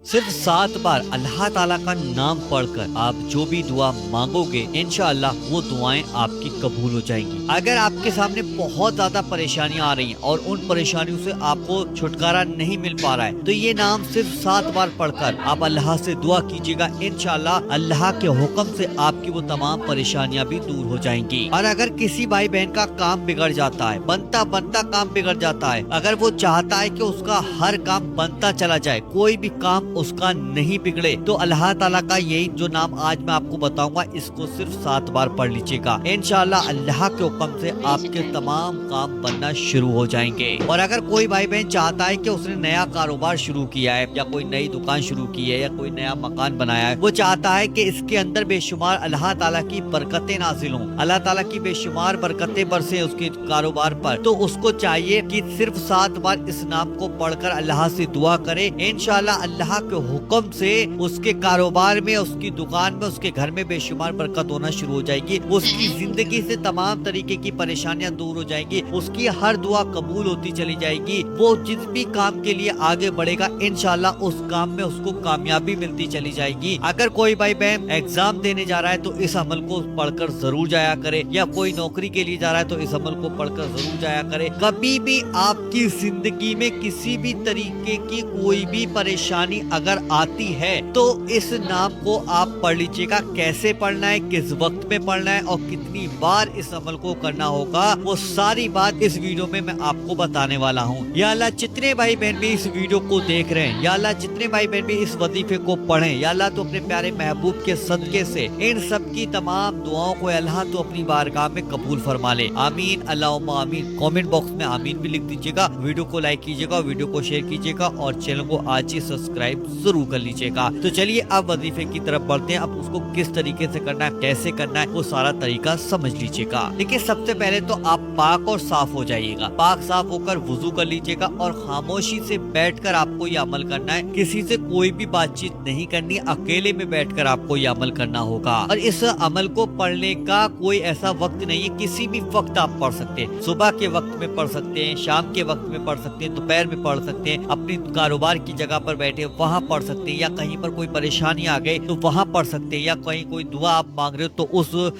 صرف 7 بار اللہ تعالیٰ کا نام پڑھ کر آپ جو بھی دعا مانگو گے انشاءاللہ وہ دعائیں آپ کی قبول ہو جائیں گی۔ اگر آپ کے سامنے بہت زیادہ پریشانیاں آ رہی ہیں اور ان پریشانیوں سے آپ کو چھٹکارا نہیں مل پا رہا ہے تو یہ نام صرف 7 بار پڑھ کر آپ اللہ سے دعا کیجیے گا، انشاءاللہ اللہ کے حکم سے آپ کی وہ تمام پریشانیاں بھی دور ہو جائیں گی۔ اور اگر کسی بھائی بہن کا کام بگڑ جاتا ہے، بنتا کام بگڑ جاتا ہے، اگر وہ چاہتا ہے کہ اس کا ہر کام بنتا چلا جائے، کوئی بھی کام اس کا نہیں بگڑے، تو اللہ تعالیٰ کا یہی جو نام آج میں آپ کو بتاؤں گا اس کو صرف 7 بار پڑھ لیجیے گا، انشاءاللہ اللہ کے حکم سے آپ کے تمام کام بننا شروع ہو جائیں گے۔ اور اگر کوئی بھائی بہن چاہتا ہے کہ اس نے نیا کاروبار شروع کیا ہے یا کوئی نئی دکان شروع کی ہے یا کوئی نیا مکان بنایا ہے، وہ چاہتا ہے کہ اس کے اندر بے شمار اللہ تعالیٰ کی برکتیں نازل ہوں، اللہ تعالیٰ کی بے شمار برکتیں برسیں اس کے کاروبار پر، تو اس کو چاہیے کہ صرف 7 بار اس نام کو پڑھ کر اللہ سے دعا کرے، انشاءاللہ اللہ کے حکم سے اس کے کاروبار میں، اس کی دکان میں، اس کے گھر میں بے شمار برکت ہونا شروع ہو جائے گی، اس کی زندگی سے تمام طریقے کی پریشانیاں دور ہو جائیں گی، اس کی ہر دعا قبول ہوتی چلی جائے گی، وہ جس بھی کام کے لیے آگے بڑھے گا انشاءاللہ اس کام میں اس کو کامیابی ملتی چلی جائے گی۔ اگر کوئی بھائی بہن ایگزام دینے جا رہا ہے تو اس عمل کو پڑھ کر ضرور جایا کرے، یا کوئی نوکری کے لیے جا رہا ہے تو اس عمل کو پڑھ کر ضرور جایا کرے۔ کبھی بھی آپ کی زندگی میں کسی بھی طریقے کی کوئی بھی پریشانی اگر آتی ہے تو اس نام کو آپ پڑھ لیجیے گا۔ کیسے پڑھنا ہے، کس وقت میں پڑھنا ہے اور کتنی بار اس عمل کو کرنا ہوگا، وہ ساری بات اس ویڈیو میں آپ کو بتانے والا ہوں۔ یا اللہ جتنے بھائی بہن بھی اس ویڈیو کو دیکھ رہے ہیں، یا اللہ جتنے بھائی بہن بھی اس وظیفے کو پڑھیں، یا اللہ تو اپنے پیارے محبوب کے صدقے سے ان سب کی تمام دعاؤں کو اللہ تو اپنی بارگاہ میں قبول فرما لے، آمین اللہم آمین۔ کامنٹ باکس میں آمین بھی لکھ دیجیے گا، ویڈیو کو لائک کیجیے گا، ویڈیو کو شیئر کیجیے گا اور چینل کو آج ہی سبسکرائب ضرور کر لیجیے گا۔ تو چلیے اب وظیفے کی طرف بڑھتے ہیں، اب اس کو کس طریقے سے کرنا ہے، کیسے کرنا ہے، وہ سارا طریقہ سمجھ لیجیے گا۔ دیکھیے سب سے پہلے تو آپ پاک اور صاف ہو جائیے گا، پاک صاف ہو کر وضو کر لیجیے گا اور خاموشی سے بیٹھ کر آپ کو یہ عمل کرنا ہے، کسی سے کوئی بھی بات چیت نہیں کرنی، اکیلے میں بیٹھ کر آپ کو یہ عمل کرنا ہوگا۔ اور اس عمل کو پڑھنے کا کوئی ایسا وقت نہیں ہے، کسی بھی وقت آپ پڑھ سکتے ہیں، صبح کے وقت میں پڑھ سکتے ہیں، شام کے وقت میں پڑھ سکتے ہیں، دوپہر میں پڑھ سکتے ہیں، اپنی کاروبار کی جگہ پر بیٹھے وہاں پڑھ سکتے ہیں، یا کہیں پر کوئی پریشانی آ گئی تو وہاں پڑھ سکتے ہیں، یا کہیں کوئی دعا آپ مانگ رہے ہو تو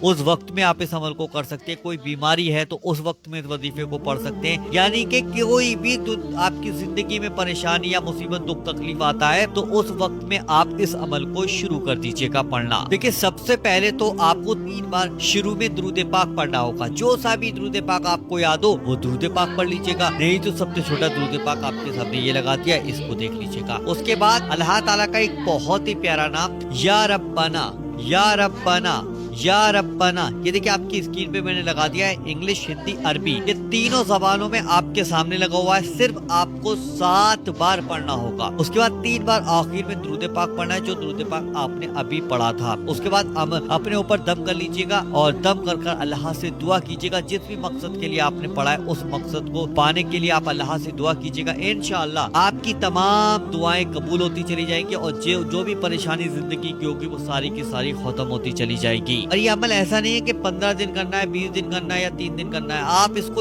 اس وقت میں آپ اس عمل کو کر سکتے ہیں، کوئی بیماری ہے تو اس وقت میں اس وظیفے کو پڑھ سکتے ہیں، یعنی کہ کوئی بھی آپ کی زندگی میں پریشانی یا مصیبت دکھ تکلیف آتا ہے تو اس وقت میں آپ اس عمل کو شروع کر دیجیے گا پڑھنا۔ دیکھیں سب سے پہلے تو آپ کو 3 بار شروع میں درود پاک پڑھنا ہوگا، جو سا بھی درود پاک آپ کو یاد ہو وہ درود پاک پڑھ لیجیے گا، نہیں تو سب سے چھوٹا درود پاک آپ کے سامنے یہ لگا دیا، اس کو دیکھ لیجیے گا۔ اس کے بعد اللہ تعالیٰ کا ایک بہت ہی پیارا نام یا ربنا، یا ربنا، یا ربنا، یہ دیکھیں آپ کی اسکرین پہ میں نے لگا دیا ہے، انگلش، ہندی، عربی، یہ تینوں زبانوں میں آپ کے سامنے لگا ہوا ہے، صرف آپ کو 7 بار پڑھنا ہوگا۔ اس کے بعد 3 بار آخر میں درود پاک پڑھنا ہے، جو درود پاک آپ نے ابھی پڑھا تھا۔ اس کے بعد اپنے اوپر دم کر لیجیے گا اور دم کر کر اللہ سے دعا کیجیے گا، جس بھی مقصد کے لیے آپ نے پڑھا ہے اس مقصد کو پانے کے لیے آپ اللہ سے دعا کیجیے گا، انشاءاللہ آپ کی تمام دعائیں قبول ہوتی چلی جائیں گی اور جو بھی پریشانی زندگی کی ہوگی وہ ساری کی ساری ختم ہوتی چلی جائے گی۔ اور یہ عمل ایسا نہیں ہے کہ 15 دن کرنا ہے، 20 دن کرنا ہے یا 3 دن کرنا ہے، آپ اس کو